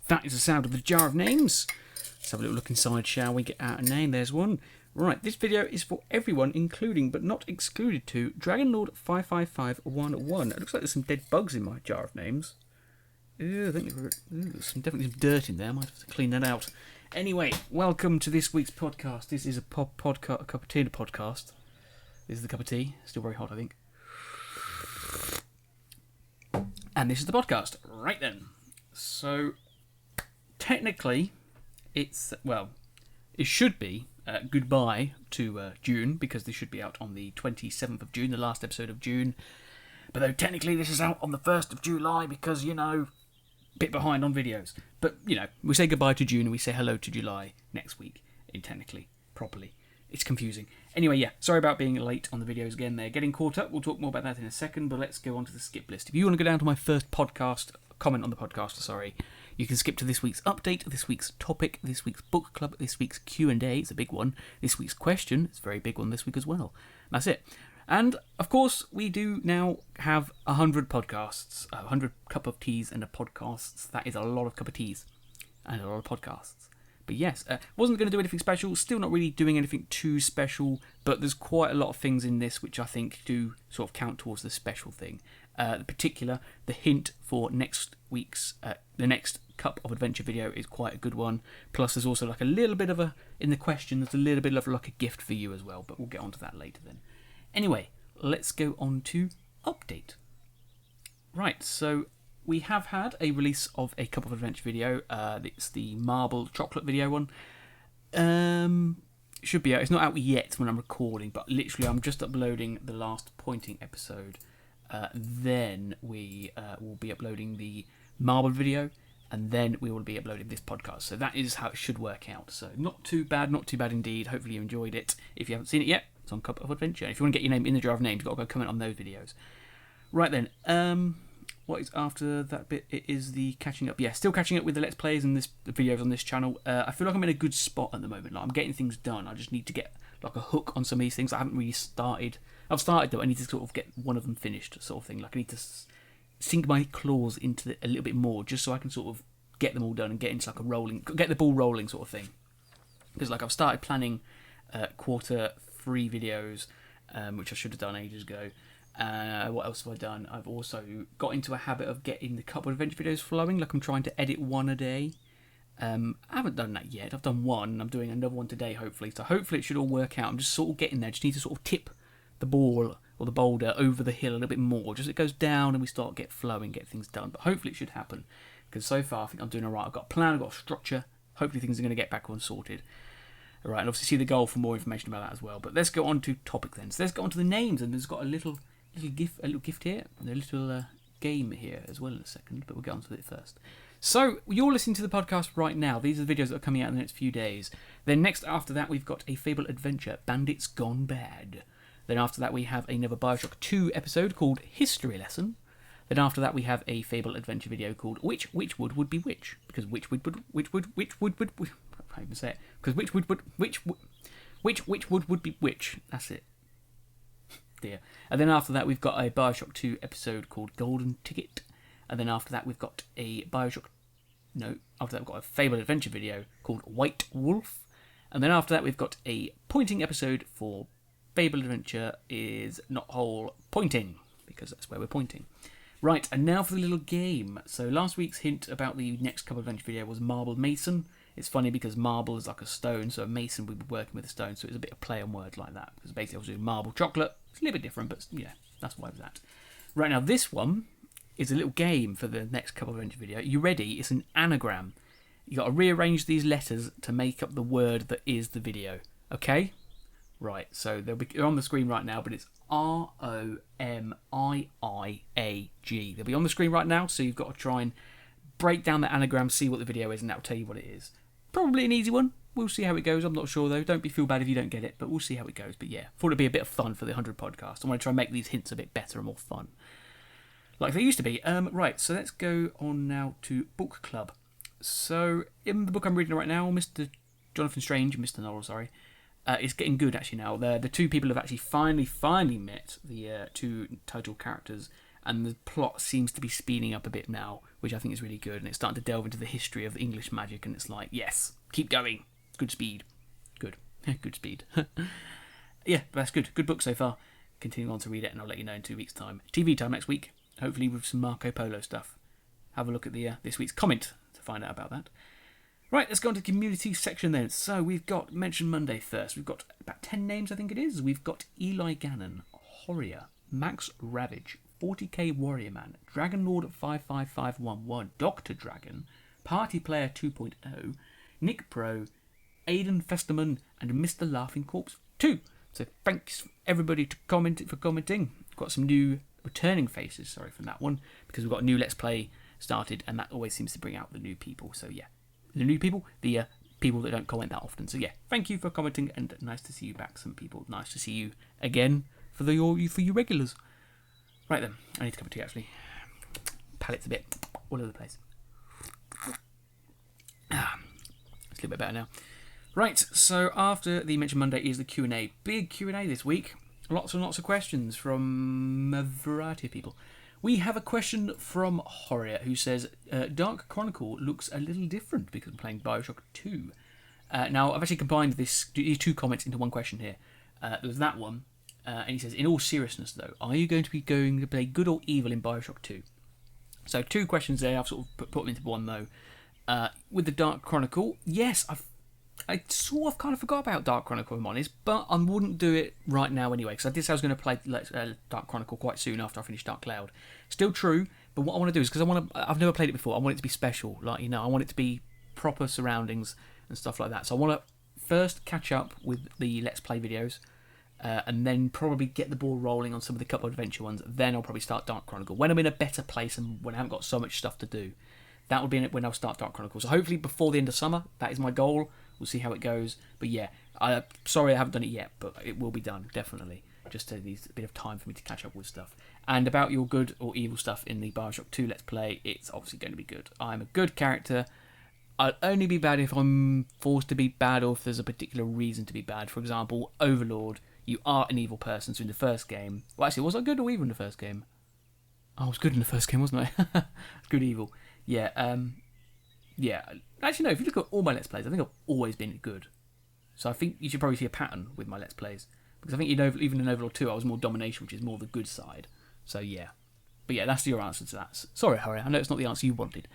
That is the sound of the jar of names. Let's have a little look inside, shall we? Get out a name. There's one. Right, this video is for everyone, including but not excluded to Dragonlord 55511. It looks like there's some dead bugs in my jar of names. I think there's definitely some dirt in there. I might have to clean that out. Anyway, welcome to this week's podcast. This is a cup of tea podcast. This is the cup of tea. Still very hot, I think. And this is the podcast. Right then. So, technically, it should be goodbye to June, because this should be out on the 27th of June, the last episode of June. But though technically this is out on the 1st of July because, bit behind on videos. But, we say goodbye to June and we say hello to July next week, properly. It's confusing. Anyway, yeah, sorry about being late on the videos again. They're getting caught up. We'll talk more about that in a second, but let's go on to the skip list. If you want to go down to my first comment on the podcast, you can skip to this week's update, this week's topic, this week's book club, this week's Q&A, it's a big one, this week's question, it's a very big one this week as well. That's it. And, of course, we do now have 100 podcasts, 100 cup of teas and a podcasts. That is a lot of cup of teas and a lot of podcasts. But yes, wasn't going to do anything special, still not really doing anything too special, but there's quite a lot of things in this which I think do sort of count towards the special thing. In particular, the hint for next week's, the next Cup of Adventure video is quite a good one. Plus, there's also like a little bit of in the question, there's a little bit of like a gift for you as well, but we'll get onto that later then. Anyway, let's go on to update. Right, so we have had a release of a Cup of Adventure video. It's the marble chocolate video one. Should be out. It's not out yet when I'm recording, but literally I'm just uploading the last pointing episode. Then we will be uploading the marble video, and then we will be uploading this podcast. So that is how it should work out. So not too bad indeed. Hopefully you enjoyed it. If you haven't seen it yet, it's on Cup of Adventure. If you want to get your name in the jar of names, you've got to go comment on those videos. Right then, what is after that bit? It is the catching up. Yeah, still catching up with the Let's Plays and the videos on this channel. I feel like I'm in a good spot at the moment. Like, I'm getting things done. I just need to get like a hook on some of these things. I haven't really started. I've started though. I need to sort of get one of them finished, sort of thing. Like I need to sink my claws into it a little bit more, just so I can sort of get them all done and get into like get the ball rolling sort of thing. Because like I've started planning quarter 3 videos, which I should have done ages ago. What else have I done? I've also got into a habit of getting the Cup of Adventure videos flowing. Like I'm trying to edit one a day. I haven't done that yet. I've done one, and I'm doing another one today, hopefully. So hopefully it should all work out. I'm just sort of getting there. Just need to sort of tip the ball or the boulder over the hill a little bit more. Just it goes down and we start get flowing, get things done. But hopefully it should happen. Because so far I think I'm doing alright. I've got a plan, I've got a structure. Hopefully things are going to get back on sorted. Alright, and obviously see the goal for more information about that as well. But let's go on to topic then. So let's go on to the names, and there's got a little gift here, and a little game here as well in a second, but we'll get on to it first. So, you're listening to the podcast right now. These are the videos that are coming out in the next few days. Then next after that, we've got a Fable Adventure, Bandits Gone Bad. Then after that, we have another Bioshock 2 episode called History Lesson. Then after that, we have a Fable Adventure video called Which Wood Would Be Which? Because which wood I can't even say it. Because which wood would be which? That's it. Dear. And then after that, we've got a Bioshock 2 episode called Golden Ticket. And then after that, we've got a we've got a Fable Adventure video called White Wolf. And then after that, we've got a pointing episode for Fable Adventure is Not Whole Pointing, because that's where we're pointing. Right, and now for the little game. So last week's hint about the next Cup of Adventure video was Marble Mason. It's funny because marble is like a stone, so a mason would be working with a stone, so it's a bit of play on words like that. Because basically I was doing marble chocolate. It's a little bit different, but yeah, that's why it was that. Right, now this one is a little game for the next Cup of Adventure video. You ready? It's an anagram. You got to rearrange these letters to make up the word that is the video. Okay? Right, so they're on the screen right now, but it's ROMIIAG. They'll be on the screen right now, so you've got to try and break down the anagram, see what the video is, and that'll tell you what it is. Probably an easy one. We'll see how it goes. I'm not sure, though. Don't feel bad if you don't get it, but we'll see how it goes. But yeah, thought it'd be a bit of fun for the 100 podcast. I want to try and make these hints a bit better and more fun, like they used to be. Right, so let's go on now to book club. So in the book I'm reading right now, Mr. Jonathan Strange, Mr. Norrell, sorry, it's getting good actually now. The two people have actually finally met the two title characters, and the plot seems to be speeding up a bit now, which I think is really good, and it's starting to delve into the history of English magic, and it's like, yes, keep going, good speed, good, good speed. Yeah, that's good. Good book so far. Continuing on to read it, and I'll let you know in 2 weeks' time. TV time next week, hopefully with some Marco Polo stuff. Have a look at the this week's comment to find out about that. Right, let's go on to the community section then. So we've got Mention Monday first. We've got about 10 names, I think it is. We've got Eli Gannon, Horrier, Max Ravage, 40k Warrior Man, Dragon Lord 55511, Dr. Dragon, Party Player 2.0, Nick Pro, Aidan Festerman, and Mr. Laughing Corpse 2. So thanks everybody for commenting. Got some new returning faces, sorry, from that one, because we've got a new Let's Play started, and that always seems to bring out the new people. So yeah, the new people, the people that don't comment that often. So yeah, thank you for commenting, and nice to see you back, some people. Nice to see you again for you regulars. Right then, I need to cup of tea actually. Palate's a bit all over the place. It's a little bit better now. Right, so after the Mention Monday is the Q&A. Big Q&A this week. Lots and lots of questions from a variety of people. We have a question from Horrier, who says, Dark Chronicle looks a little different because I'm playing Bioshock 2. Now, I've actually combined these two comments into one question here. There's that one, and he says, in all seriousness though, are you going to play good or evil in Bioshock 2? So 2 questions there, I've sort of put them into one though. With the Dark Chronicle, yes, I sort of kind of forgot about Dark Chronicle, if I'm honest, but I wouldn't do it right now anyway, because I did say I was going to play Dark Chronicle quite soon after I finish Dark Cloud. Still true, but what I want to do is, because I've never played it before, I want it to be special, like, I want it to be proper surroundings and stuff like that. So I want to first catch up with the Let's Play videos, and then probably get the ball rolling on some of the couple of adventure ones. Then I'll probably start Dark Chronicle when I'm in a better place and when I haven't got so much stuff to do. That will be when I'll start Dark Chronicle. So hopefully before the end of summer, that is my goal. We'll see how it goes. But yeah, sorry I haven't done it yet, but it will be done, definitely. Just needs a bit of time for me to catch up with stuff. And about your good or evil stuff in the Bioshock 2 Let's Play, it's obviously going to be good. I'm a good character. I'll only be bad if I'm forced to be bad or if there's a particular reason to be bad. For example, Overlord, you are an evil person. So in the first game... Well, actually, was I good or evil in the first game? I was good in the first game, wasn't I? Good evil. Yeah, yeah. Actually, no, if you look at all my Let's Plays, I think I've always been good. So I think you should probably see a pattern with my Let's Plays. Because I think even in Overlord 2, I was more domination, which is more the good side. So yeah. But yeah, that's your answer to that. Sorry, Harry, I know it's not the answer you wanted.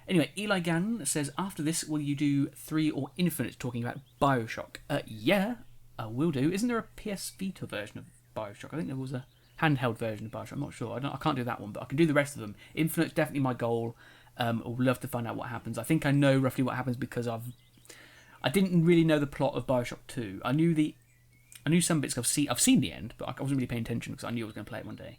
Anyway, Eli Gannon says, after this, will you do 3 or Infinite talking about Bioshock? Yeah, I will do. Isn't there a PS Vita version of Bioshock? I think there was a handheld version of Bioshock. I'm not sure. I can't do that one, but I can do the rest of them. Infinite's definitely my goal. I would love to find out what happens. I think I know roughly what happens because I didn't really know the plot of Bioshock 2. I knew some bits. I've seen the end, but I wasn't really paying attention because I knew I was going to play it one day.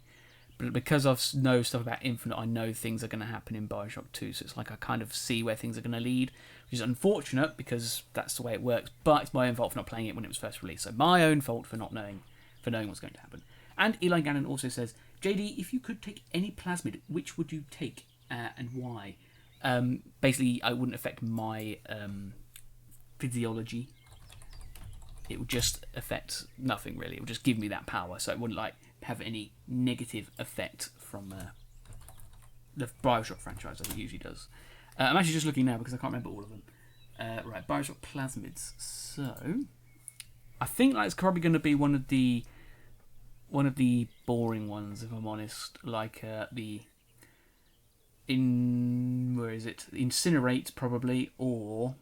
But because I know stuff about Infinite, I know things are going to happen in Bioshock 2. So it's like I kind of see where things are going to lead, which is unfortunate because that's the way it works. But it's my own fault for not playing it when it was first released. So my own fault for not knowing what's going to happen. And Eli Gannon also says, JD, if you could take any plasmid, which would you take and why? Basically, I wouldn't affect my physiology. It would just affect nothing really. It would just give me that power, so it wouldn't have any negative effect from the Bioshock franchise as it usually does. I'm actually just looking now because I can't remember all of them. Right, Bioshock plasmids. So I think that's probably going to be one of the boring ones, if I'm honest. Like where is it? Incinerate probably, or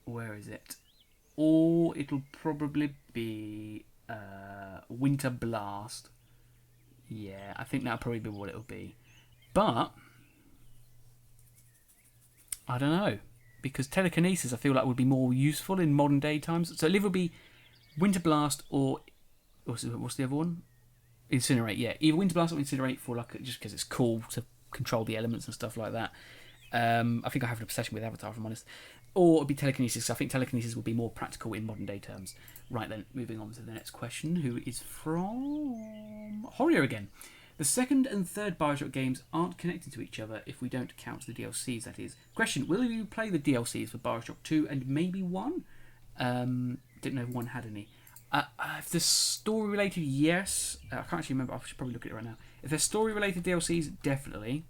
where is it? Or it'll probably be Winter Blast. Yeah, I think that'll probably be what it'll be. But I don't know, because telekinesis I feel like would be more useful in modern day times. So it'll either be Winter Blast or what's the other one? Incinerate. Yeah, either Winter Blast or Incinerate for just because it's cool to control the elements and stuff like that. I think I have an obsession with Avatar, if I'm honest. Or it'd be telekinesis. I think telekinesis would be more practical in modern day terms. Right then, moving on to the next question, who is from Horrier again. The second and third Bioshock games aren't connected to each other if we don't count the DLCs, that is. Question, will you play the DLCs for Bioshock 2 and maybe 1? Didn't know if 1 had any. If there's story related, yes. I can't actually remember. I should probably look at it right now. If there's story related DLCs, definitely.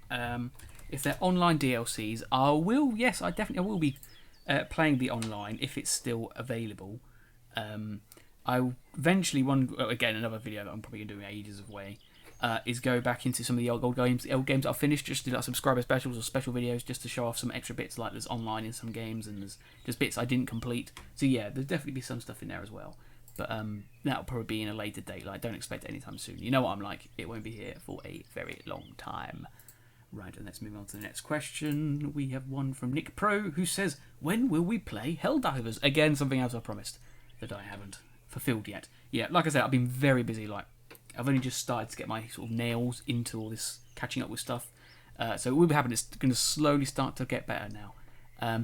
If they're online DLCs, I will be playing the online if it's still available. I eventually another video that I'm probably doing ages away is go back into some of the old games I've finished, just to do like subscriber specials or special videos, just to show off some extra bits like there's online in some games and there's just bits I didn't complete. So yeah, there's definitely be some stuff in there as well. But that'll probably be in a later date. Like, don't expect it anytime soon. You know what I'm like. It won't be here for a very long time. Right, and let's move on to the next question. We have one from Nick Pro, who says, when will we play Helldivers? Again, something else I promised that I haven't fulfilled yet. Yeah, like I said, I've been very busy. Like, I've only just started to get my sort of nails into all this catching up with stuff. So it will be happening. It's going to slowly start to get better now.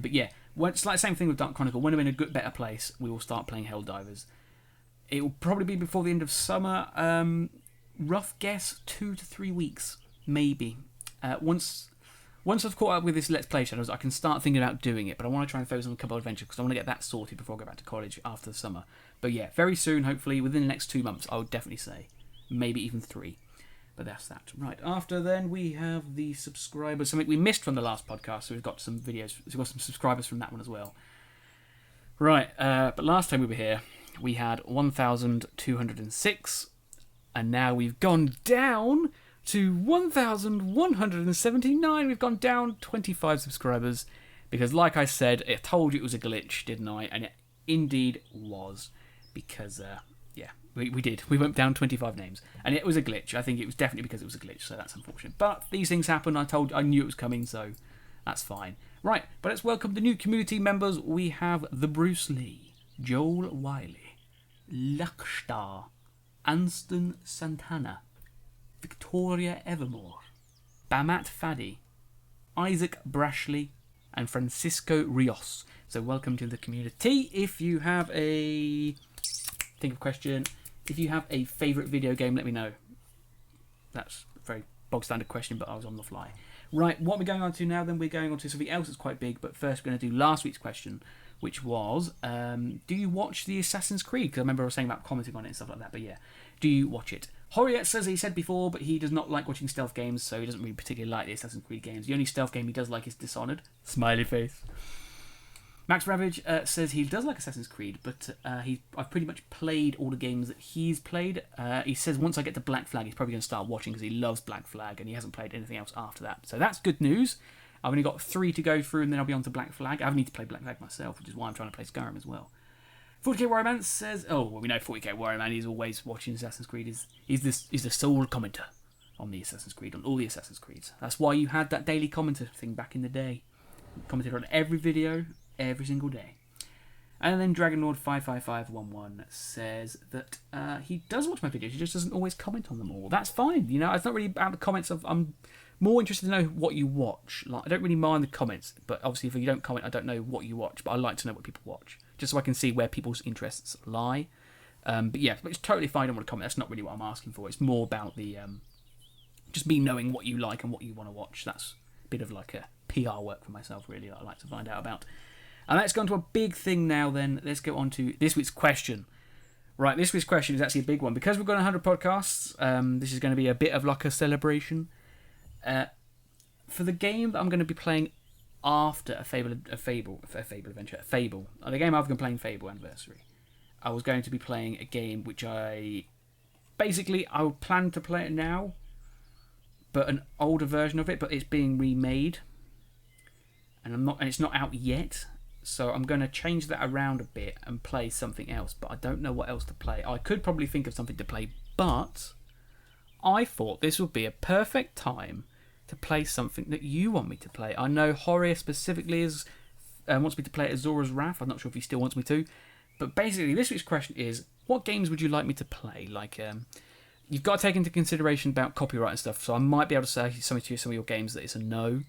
But yeah, it's like the same thing with Dark Chronicle. When we're in a better place, we will start playing Helldivers. It will probably be before the end of summer. Rough guess, 2 to 3 weeks, maybe. Once I've caught up with this Let's Play Shadows, I can start thinking about doing it, but I want to try and focus on a couple of adventures because I want to get that sorted before I go back to college after the summer. But yeah, very soon, hopefully, within the next 2 months, I would definitely say. Maybe even 3. But that's that. Right, after then, we have the subscribers. Something we missed from the last podcast, so we've got some videos. We've got some subscribers from that one as well. Right, but last time we were here, we had 1,206, and now we've gone down to 1,179. We've gone down 25 subscribers because, like I said, I told you it was a glitch, didn't I? And it indeed was, because we did. We went down 25 names, and it was a glitch. I think it was definitely because it was a glitch, so that's unfortunate. But these things happen. I knew it was coming, so that's fine. Right, but let's welcome the new community members. We have the Bruce Lee, Joel Wiley, Luckstar, Anston Santana, Victoria Evermore, Bamat Fadi, Isaac Brashley, and Francisco Rios. So welcome to the community. If you have a question, if you have a favourite video game, let me know. That's a very bog standard question, but I was on the fly. Right, what we're going on to now, then we're going on to something else that's quite big, but first we're going to do last week's question, which was, do you watch the Assassin's Creed? Because I remember I was saying about commenting on it and stuff like that, but yeah, do you watch it? Horiet says he said before, but he does not like watching stealth games, so he doesn't really particularly like the Assassin's Creed games. The only stealth game he does like is Dishonored. Smiley face. Max Ravage says he does like Assassin's Creed, but I've pretty much played all the games that he's played. He says once I get to Black Flag, he's probably going to start watching because he loves Black Flag, and he hasn't played anything else after that. So that's good news. I've only got 3 to go through, and then I'll be on to Black Flag. I need to play Black Flag myself, which is why I'm trying to play Skyrim as well. 40k Warrior Man says, we know 40k Warrior Man, he's always watching Assassin's Creed. He's the sole commenter on the Assassin's Creed, on all the Assassin's Creeds. That's why you had that daily commenter thing back in the day. Commented on every video, every single day. And then DragonLord55511 says that he does watch my videos, he just doesn't always comment on them all. That's fine, it's not really about the comments. I'm more interested to know what you watch. Like, I don't really mind the comments, but obviously if you don't comment, I don't know what you watch, but I like to know what people watch, just so I can see where people's interests lie. But yeah, it's totally fine, I don't want to comment, that's not really what I'm asking for. It's more about the just me knowing what you like and what you want to watch. That's a bit of like a PR work for myself, really, that I like to find out about. And let's go on to a big thing now then. Let's go on to this week's question. Right, this week's question is actually a big one. Because we've got 100 podcasts, this is going to be a bit of like a celebration. For the game that I'm going to be playing after the game I've been playing, Fable Anniversary, I was going to be playing a game which I would plan to play it now, but an older version of it, but it's being remade. And it's not out yet. So I'm going to change that around a bit and play something else, but I don't know what else to play. I could probably think of something to play, but I thought this would be a perfect time to play something that you want me to play. I know Horia specifically wants me to play Azora's Wrath. I'm not sure if he still wants me to, but basically this week's question is, what games would you like me to play? Like, you've got to take into consideration about copyright and stuff, so I might be able to say some of your games that it's a no.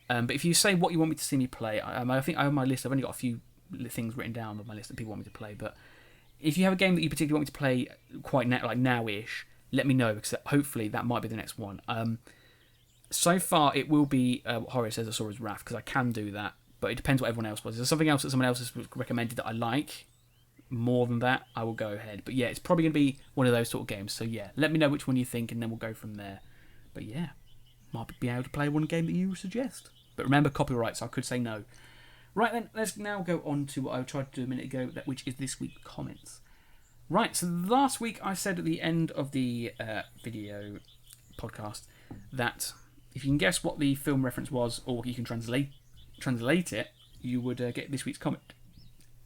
But if you say what you want me to see me play, I think on my list, I've only got a few things written down on my list that people want me to play. But if you have a game that you particularly want me to play quite now-ish, let me know, because hopefully that might be the next one. So far, it will be what Horace says, Azora's Wrath, because I can do that. But it depends what everyone else was. Is there something else that someone else has recommended that I like? more than that, I will go ahead. But yeah, it's probably going to be one of those sort of games. So yeah, let me know which one you think, and then we'll go from there. But yeah, might be able to play one game that you suggest. But remember, copyright, so I could say no. Right then, let's now go on to what I tried to do a minute ago, which is this week's comments. Right, so last week I said at the end of the video podcast that if you can guess what the film reference was, or you can translate it, you would get this week's comment.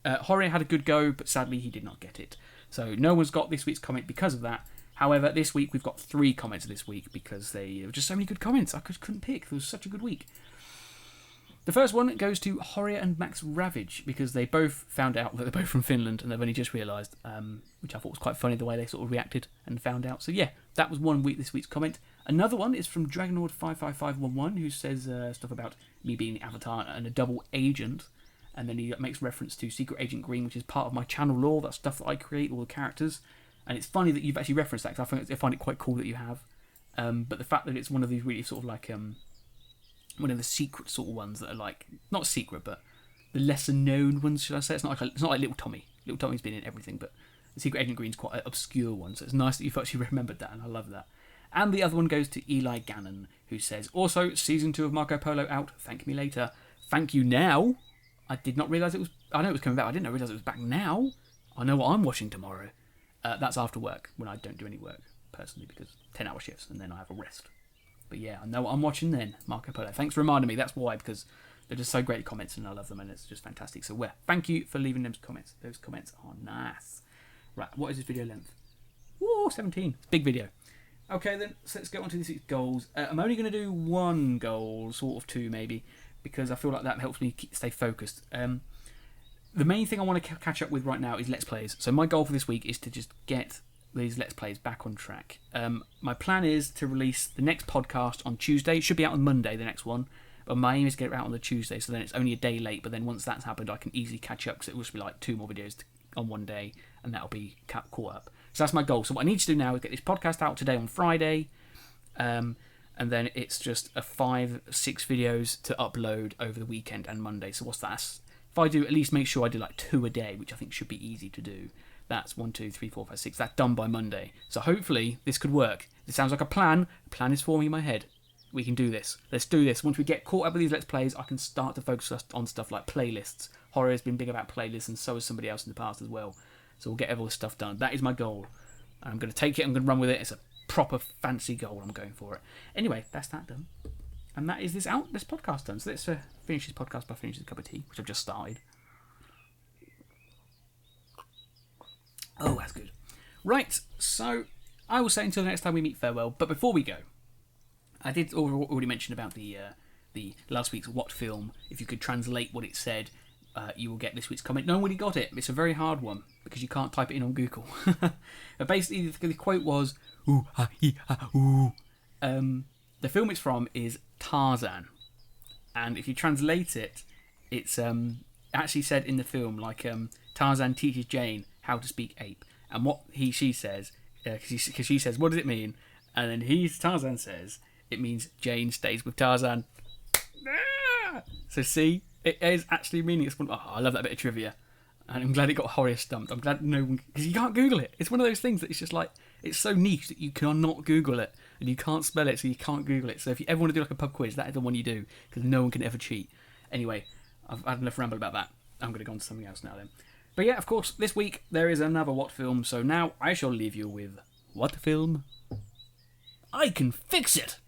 Horia had a good go, but sadly he did not get it. So no one's got this week's comment because of that. However, this week we've got 3 comments this week because there were just so many good comments. I couldn't pick. It was such a good week. The first one goes to Horia and Max Ravage because they both found out that they're both from Finland and they've only just realised, which I thought was quite funny the way they sort of reacted and found out. So yeah, that was this week's comment. Another one is from Dragonord55511 who says stuff about me being the Avatar and a double agent. And then he makes reference to Secret Agent Green, which is part of my channel lore. That's stuff that I create, all the characters. And it's funny that you've actually referenced that because I find it quite cool that you have. But the fact that it's one of these really sort of like one of the secret sort of ones that are like, not secret, but the lesser known ones, should I say? It's not like Little Tommy. Little Tommy's been in everything, but the Secret Agent Green's quite an obscure one, so it's nice that you've actually remembered that, and I love that. And the other one goes to Eli Gannon, who says, also, Season 2 of Marco Polo out, thank me later. Thank you now. I did not realise it was, I know it was coming back, I didn't realise it was back now. I know what I'm watching tomorrow. That's after work, when I don't do any work, personally, because 10-hour shifts, and then I have a rest. But yeah, I know what I'm watching then, Marco Polo. Thanks for reminding me. That's why, because they're just so great comments and I love them and it's just fantastic. So thank you for leaving those comments. Those comments are nice. Right, what is this video length? Woo, 17. It's a big video. Okay then, so let's get on to this week's goals. I'm only going to do 1 goal, sort of 2 maybe, because I feel like that helps me stay focused. The main thing I want to catch up with right now is Let's Plays. So my goal for this week is to just get these Let's Plays back on track. My plan is to release the next podcast on Tuesday. It should be out on Monday, the next one. But my aim is to get it out on the Tuesday, so then it's only a day late. But then once that's happened, I can easily catch up, because it will just be like 2 more videos on one day, and that'll be caught up. So that's my goal. So what I need to do now is get this podcast out today on Friday, and then it's just 5-6 videos to upload over the weekend and Monday. So what's that? If I do, at least make sure I do like 2 a day, which I think should be easy to do. That's 1, 2, 3, 4, 5, 6. That's done by Monday. So hopefully this could work. It sounds like a plan. A plan is forming in my head. We can do this. Let's do this. Once we get caught up with these Let's Plays, I can start to focus on stuff like playlists. Horror has been big about playlists, and so has somebody else in the past as well. So we'll get all this stuff done. That is my goal. I'm going to take it. I'm going to run with it. It's a proper fancy goal. I'm going for it. Anyway, that's that done. And that is this podcast done. So let's finish this podcast by finishing a cup of tea, which I've just started. Oh, that's good. Right, so I will say until the next time we meet, farewell. But before we go, I did already mention about the last week's What film. If you could translate what it said, you will get this week's comment. No one really got it. It's a very hard one because you can't type it in on Google. But basically, the quote was, ooh, ha, he, ha, ooh. The film it's from is Tarzan. And if you translate it, it's actually said in the film, like, Tarzan teaches Jane how to speak ape. And what she says, because she says, what does it mean? And then Tarzan says, it means Jane stays with Tarzan. So see, it is actually meaning it's one. Oh, I love that bit of trivia. And I'm glad it got Horia stumped. I'm glad no one, because you can't Google it. It's one of those things that it's just like, it's so niche that you cannot Google it. And you can't spell it, so you can't Google it. So if you ever want to do like a pub quiz, that is the one you do, because no one can ever cheat. Anyway, I've had enough ramble about that. I'm going to go on to something else now then. But yeah, of course, this week there is another What Film, so now I shall leave you with What Film? I Can Fix It!